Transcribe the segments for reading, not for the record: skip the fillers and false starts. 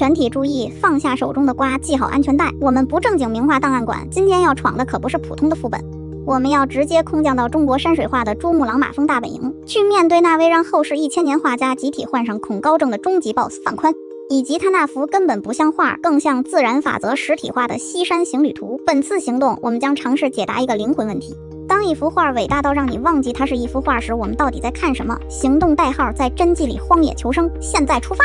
全体注意，放下手中的瓜，系好安全带。我们不正经名画档案馆，今天要闯的可不是普通的副本，我们要直接空降到中国山水画的珠穆朗玛峰大本营，去面对那位让后世1000年画家集体患上恐高症的终极 BOSS 范宽，以及他那幅根本不像画，更像自然法则实体化的西山行旅图。本次行动，我们将尝试解答一个灵魂问题：当一幅画伟大到让你忘记它是一幅画时，我们到底在看什么？行动代号在真迹里荒野求生，现在出发！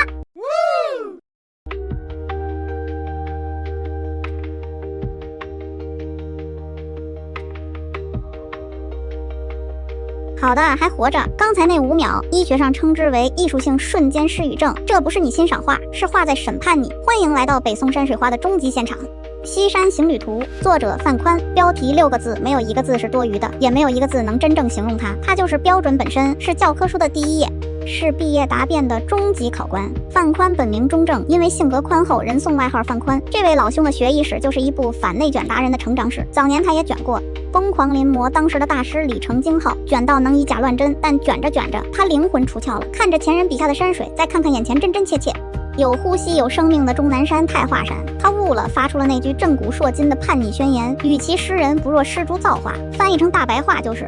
好的，还活着。刚才那5秒，医学上称之为艺术性瞬间失语症。这不是你欣赏画，是画在审判你。欢迎来到北宋山水画的终极现场。西山行旅图，作者范宽，标题6个字，没有一个字是多余的，也没有一个字能真正形容它。它就是标准本身，是教科书的第1页，是毕业答辩的终极考官。范宽本名钟正，因为性格宽厚，人送外号范宽。这位老兄的学艺史就是一部反内卷达人的成长史。早年他也卷过疯狂临摹当时的大师李成经号，卷到能以假乱真，但卷着卷着，他灵魂出窍了，看着前人笔下的山水，再看看眼前真真切切有呼吸有生命的终南山太华山，他悟了，发出了那句震古烁今的叛逆宣言：与其诗人，不若施诸造化。翻译成大白话就是：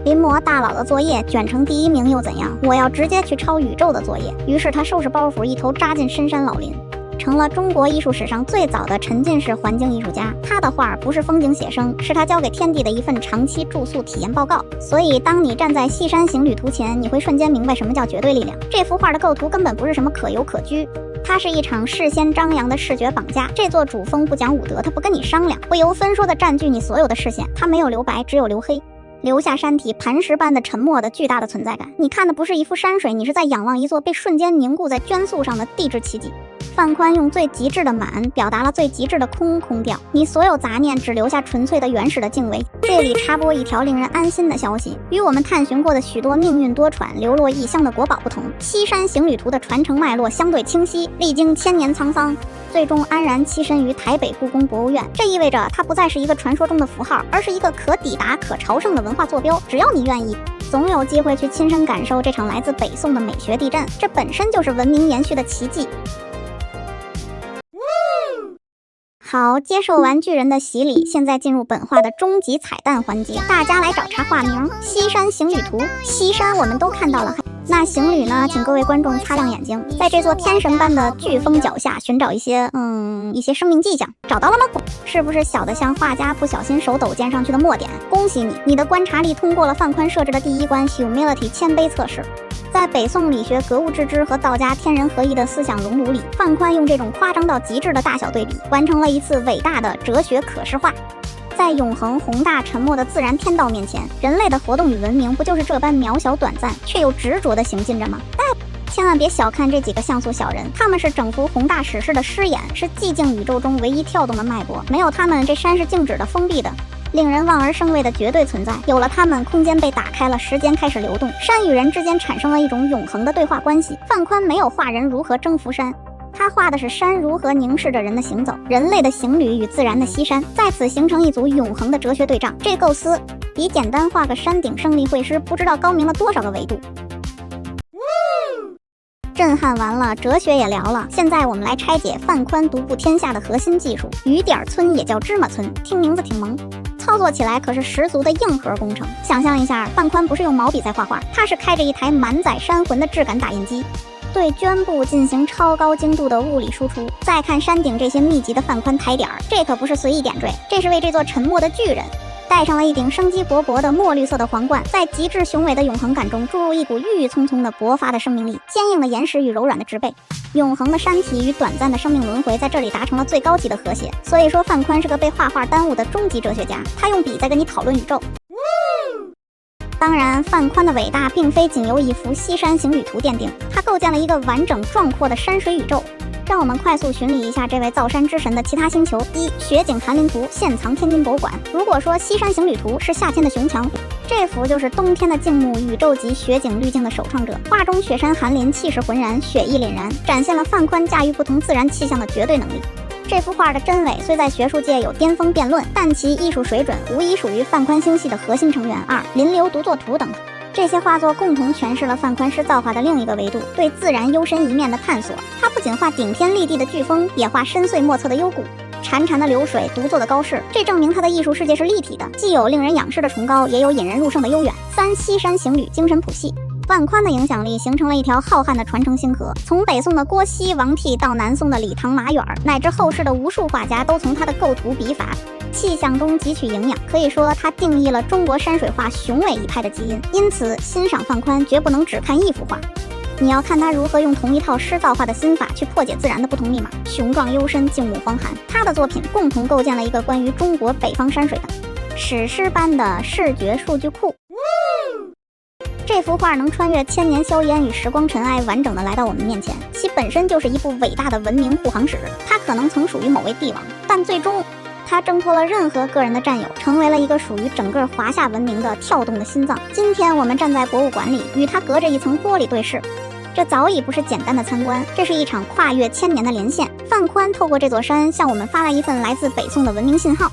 临摹大佬的作业，卷成第1名又怎样？我要直接去抄宇宙的作业。于是他收拾包袱，一头扎进深山老林，成了中国艺术史上最早的沉浸式环境艺术家。他的画不是风景写生，是他交给天地的一份长期住宿体验报告。所以当你站在西山行旅图前，你会瞬间明白什么叫绝对力量。这幅画的构图根本不是什么可游可居，它是一场事先张扬的视觉绑架。这座主峰不讲武德，他不跟你商量，不由分说地占据你所有的视线。他没有留白，只有留黑，留下山体磐石般的沉默的巨大的存在感。你看的不是一幅山水，你是在仰望一座被瞬间凝固在绢素上的地质奇迹。范宽用最极致的满表达了最极致的空调，你所有杂念只留下纯粹的原始的敬畏。这里插播一条令人安心的消息，与我们探寻过的许多命运多舛流落异乡的国宝不同，西山行旅图的传承脉络相对清晰，历经1000年沧桑，最终安然栖身于台北故宫博物院。这意味着它不再是一个传说中的符号，而是一个可抵达可朝圣的文化坐标。只要你愿意，总有机会去亲身感受这场来自北宋的美学地震，这本身就是文明延续的奇迹。好，接受完巨人的洗礼，现在进入本画的终极彩蛋环节，大家来找茬画名：西山行旅图。西山我们都看到了，那行旅呢？请各位观众擦亮眼睛，在这座天神般的巨峰脚下寻找一些生命迹象。找到了吗？是不是小的像画家不小心手抖溅上去的墨点？恭喜你，你的观察力通过了范宽设置的第1关 Humility 谦卑测试。在北宋理学格物致知和道家天人合一的思想熔炉里，范宽用这种夸张到极致的大小对比，完成了一次伟大的哲学可视化。在永恒宏大沉默的自然天道面前，人类的活动与文明不就是这般渺小短暂，却又执着地行进着吗？千万别小看这几个像素小人，他们是整幅宏大史诗的诗眼，是寂静宇宙中唯一跳动的脉搏。没有他们，这山是静止的、封闭的，令人望而生畏的绝对存在。有了他们，空间被打开了，时间开始流动，山与人之间产生了一种永恒的对话关系。范宽没有画人如何征服山，他画的是山如何凝视着人的行走，人类的行旅与自然的西山，在此形成一组永恒的哲学对仗。这构思比简单画个山顶胜利会师不知道高明了多少个维度。震撼完了，哲学也聊了，现在我们来拆解范宽独步天下的核心技术。雨点村也叫芝麻村，听名字挺萌，操作起来可是十足的硬核工程。想象一下，范宽不是用毛笔在画画，他是开着一台满载山魂的质感打印机，对绢布进行超高精度的物理输出。再看山顶这些密集的范宽台点，这可不是随意点缀，这是为这座沉默的巨人戴上了一顶生机勃勃的墨绿色的皇冠，在极致雄伟的永恒感中注入一股郁郁葱葱的勃发的生命力。坚硬的岩石与柔软的植被，永恒的山体与短暂的生命轮回，在这里达成了最高级的和谐。所以说范宽是个被画画耽误的终极哲学家，他用笔在跟你讨论宇宙。当然，范宽的伟大并非仅由一幅西山行旅图奠定，他构建了一个完整壮阔的山水宇宙。让我们快速巡礼一下这位造山之神的其他星球。1. 雪景寒林图现藏天津博物馆。如果说西山行旅图是夏天的熊墙，这幅就是冬天的静穆，宇宙级雪景滤镜的首创者。画中雪山寒林，气势浑然，雪意凛然，展现了范宽驾驭不同自然气象的绝对能力。这幅画的真伪虽在学术界有巅峰辩论，但其艺术水准无疑属于范宽星系的核心成员。2. 临流独作图等这些画作共同诠释了范宽诗造化的另一个维度，对自然幽深一面的探索。他不仅画顶天立地的飓风，也画深邃莫测的幽谷，潺潺的流水，独坐的高士。这证明他的艺术世界是立体的，既有令人仰视的崇高，也有引人入胜的悠远。三、西山行旅，精神谱系。范宽的影响力形成了一条浩瀚的传承星河，从北宋的郭熙、王替到南宋的李唐、马远，乃至后世的无数画家，都从他的构图笔法、气象中汲取营养。可以说，他定义了中国山水画雄伟一派的基因。因此，欣赏范宽绝不能只看一幅画，你要看他如何用同一套诗造画的心法去破解自然的不同密码，雄壮幽深，静穆荒寒。他的作品共同构建了一个关于中国北方山水的史诗般的视觉数据库。这幅画能穿越千年硝烟与时光尘埃，完整的来到我们面前，其本身就是一部伟大的文明护航史。它可能曾属于某位帝王，但最终它挣脱了任何个人的占有，成为了一个属于整个华夏文明的跳动的心脏。今天我们站在博物馆里，与它隔着一层玻璃对视，这早已不是简单的参观，这是一场跨越千年的连线。范宽透过这座山向我们发来一份来自北宋的文明信号，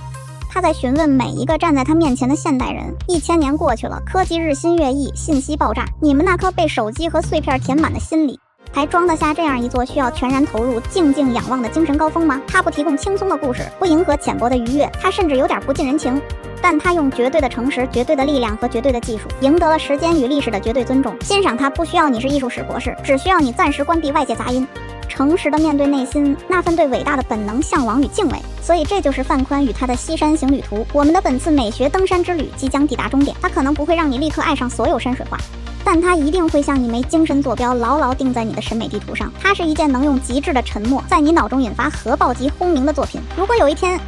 他在询问每一个站在他面前的现代人：1000年过去了，科技日新月异，信息爆炸，你们那颗被手机和碎片填满的心里，还装得下这样一座需要全然投入、静静仰望的精神高峰吗？他不提供轻松的故事，不迎合浅薄的愉悦，他甚至有点不近人情，但他用绝对的诚实、绝对的力量和绝对的技术，赢得了时间与历史的绝对尊重。欣赏他不需要你是艺术史博士，只需要你暂时关闭外界杂音，诚实的面对内心那份对伟大的本能向往与敬畏。所以这就是范宽与他的西山行旅图。我们的本次美学登山之旅即将抵达终点，它可能不会让你立刻爱上所有山水画，但它一定会像一枚精神坐标，牢牢定在你的审美地图上。它是一件能用极致的沉默在你脑中引发核爆级轰鸣的作品。如果有一天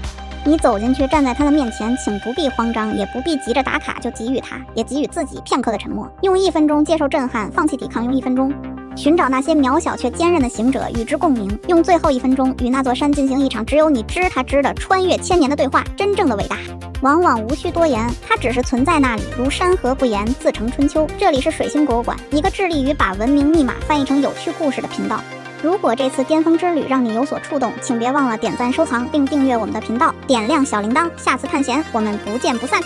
你走进去，站在他的面前，请不必慌张，也不必急着打卡，就给予他，也给予自己片刻的沉默，用1分钟接受震撼，放弃抵抗，用1分钟寻找那些渺小却坚韧的行者，与之共鸣，用最后1分钟与那座山进行一场只有你知他知的穿越千年的对话。真正的伟大往往无需多言，它只是存在那里，如山河不言，自成春秋。这里是水星博物馆，一个致力于把文明密码翻译成有趣故事的频道。如果这次巅峰之旅让你有所触动，请别忘了点赞、收藏并订阅我们的频道，点亮小铃铛。下次探险我们不见不散。